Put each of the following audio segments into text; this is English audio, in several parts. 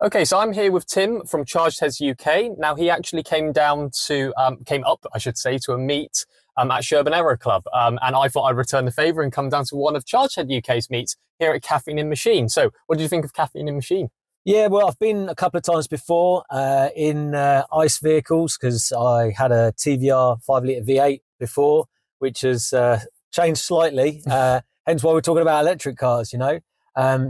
Okay, so I'm here with Tim from Charged Heads UK. Now, he actually came up, I should say, to a meet at Sherburn Aero Club. And I thought I'd return the favour and come down to one of Charged Head UK's meets here at Caffeine in Machine. So, what do you think of Caffeine in Machine? Yeah, well, I've been a couple of times before in ICE vehicles because I had a TVR 5-litre V8 before, which has changed slightly. Hence why we're talking about electric cars, you know.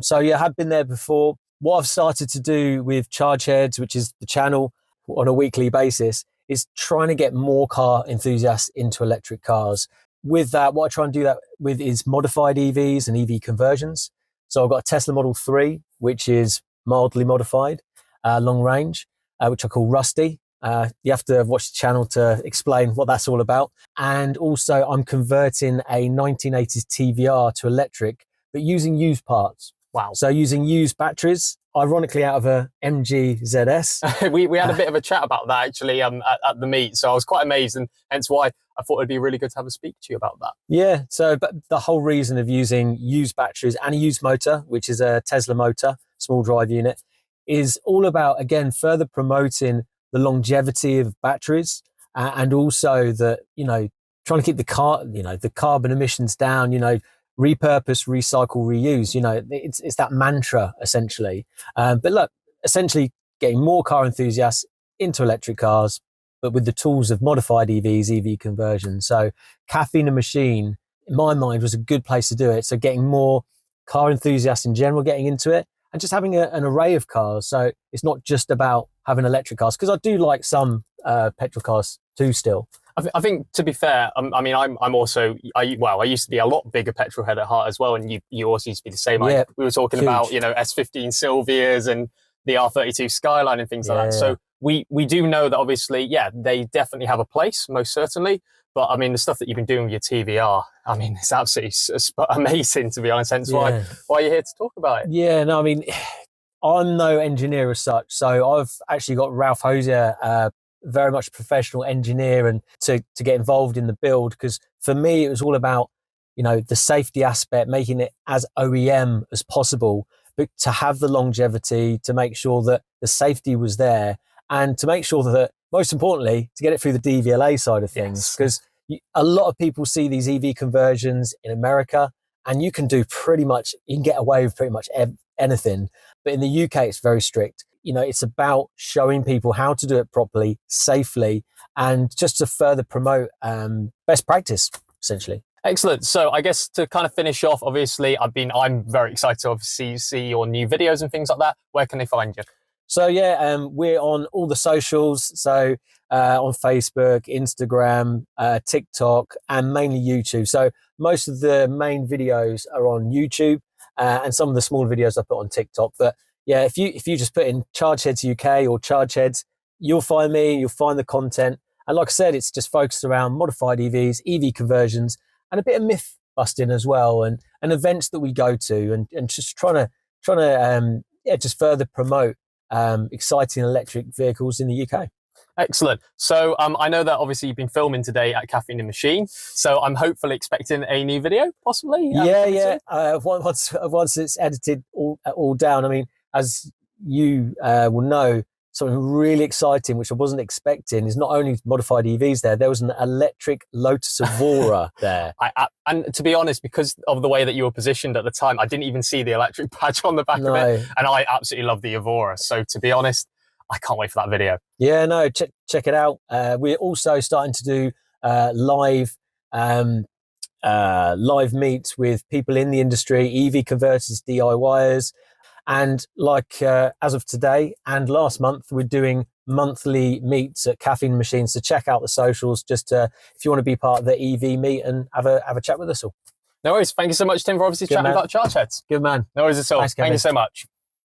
So, yeah, I have been there before. What I've started to do with Charge Heads, which is the channel on a weekly basis, is trying to get more car enthusiasts into electric cars. With that, what I try and do that with is modified EVs and EV conversions. So I've got a Tesla Model 3, which is mildly modified, long range, which I call Rusty. You have to watch the channel to explain what that's all about. And also I'm converting a 1980s TVR to electric, but using used parts. Wow. So using used batteries, ironically out of a MG ZS. we had a bit of a chat about that actually at the meet. So I was quite amazed, and hence why I thought it'd be really good to have a speak to you about that. Yeah, so but the whole reason of using used batteries and a used motor, which is a Tesla motor, small drive unit, is all about, again, further promoting the longevity of batteries and also the, trying to keep the carbon emissions down, repurpose, recycle, reuse, it's that mantra essentially. But look, essentially getting more car enthusiasts into electric cars, but with the tools of modified EVs, EV conversion. So Caffeine and Machine, in my mind, was a good place to do it. So getting more car enthusiasts in general getting into it and just having an array of cars. So it's not just about having electric cars, because I do like some petrol cars too still. I think, to be fair, I'm also, I used to be a lot bigger petrol head at heart as well, and you also used to be the same. Yeah, we were talking huge. about, S15 Silvias and the R32 Skyline and things like that. So we do know that obviously, yeah, they definitely have a place, most certainly. But I mean, the stuff that you've been doing with your TVR, I mean, it's absolutely amazing, to be honest. Hence why you're here to talk about it. Yeah, no, I mean, I'm no engineer as such. So I've actually got Ralph Hosier, very much a professional engineer, and to get involved in the build, because for me it was all about the safety aspect, making it as OEM as possible, but to have the longevity, to make sure that the safety was there, and to make sure that, most importantly, to get it through the DVLA side of things, because a lot of people see these EV conversions in America and you can get away with pretty much anything, but in the UK it's very strict. It's about showing people how to do it properly, safely, and just to further promote best practice, essentially. Excellent. So I guess to kind of finish off, obviously, I'm very excited to obviously see your new videos and things like that. Where can they find you? So we're on all the socials. So on Facebook, Instagram, TikTok, and mainly YouTube. So most of the main videos are on YouTube, and some of the smaller videos I put on TikTok. But yeah, if you just put in Charge Heads UK or Charge Heads, you'll find me, you'll find the content. And like I said, it's just focused around modified EVs, EV conversions, and a bit of myth busting as well, and events that we go to, and just trying to just further promote exciting electric vehicles in the UK. Excellent. So I know that obviously you've been filming today at Caffeine and Machine, so I'm hopefully expecting a new video, possibly. Once it's edited all down. I mean, as you will know, something really exciting, which I wasn't expecting, is not only modified EVs there was an electric Lotus Evora there. And to be honest, because of the way that you were positioned at the time, I didn't even see the electric badge on the back of it. And I absolutely love the Evora. So to be honest, I can't wait for that video. Yeah, no, check it out. We're also starting to do live meets with people in the industry, EV converters, DIYers. And like as of today and last month, we're doing monthly meets at Caffeine Machine. So check out the socials just if you want to be part of the EV meet and have a chat with us all. No worries. Thank you so much, Tim, for obviously chatting about Charge Heads. Good man. No worries at all. Thanks, Thank you so much.